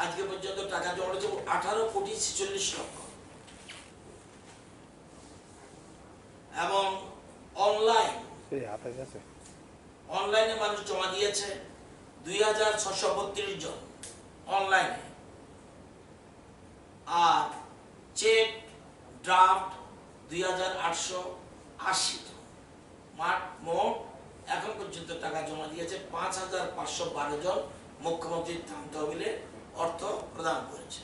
আজকে পর্যন্ত টাকা জমা হয়েছে 18,46,00,000 এবং অনলাইনে মানুষ জমা দিয়েছে 2,632 জন অনলাইনে, আর চেক ড্রাফট 2,880 জন। মোট এখন পর্যন্ত টাকা জমা দিয়েছে 5,512 জন মুখ্যমন্ত্রীর ত্রাণ তহবিলে অর্থ প্রদান করেছে।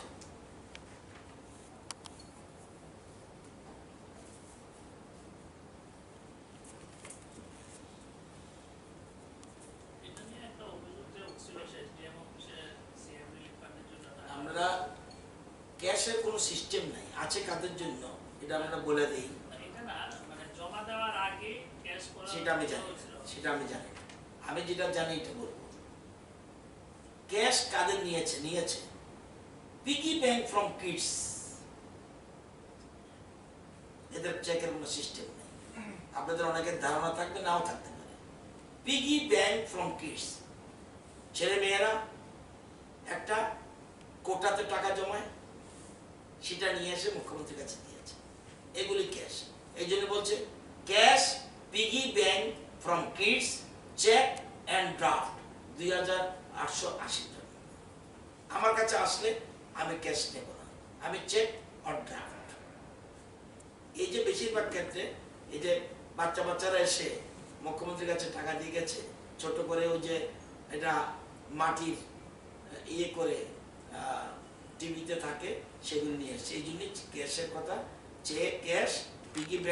আমরা ক্যাশের কোনো সিস্টেম নাই, আছে কাদের জন্য এটা আমরা বলে দিই, সেটা আমি জানি। আমি যেটা জানি এটা বলবো। ক্যাশ কাদের নিয়েছে পিগি ব্যাংক ফ্রম কিডস, এদের চেকের কোনো সিস্টেম নেই। আপনাদের অনেকের ধারণা থাকবে, নাও থাকতে পারে। পিগি ব্যাংক ফ্রম কিডস, ছেলে মেয়েরা একটা কোটাতে টাকা জমায়, সেটা নিয়ে এসে মুখ্যমন্ত্রীর কাছে দিয়েছে, এগুলি ক্যাশ। এই জন্য বলছে cash piggy bank from kids check and draft 2,880 জন। আমার কাছে আসলে আমি ক্যাশ নেব না, আমি চেক অর ড্রাফট। এই যে বেশিরভাগ ক্ষেত্রে এই যে বাচ্চারা এসে মুখ্যমন্ত্রীর কাছে টাকা দিয়ে গেছে, ছোট করে ওই যে এটা মাটির ইয়ে করে টিভিতে থাকে, সেগুলো নিয়ে এসছে। এই জন্য ক্যাশের কথা, চেক ক্যাশ পিগি ব্যাংক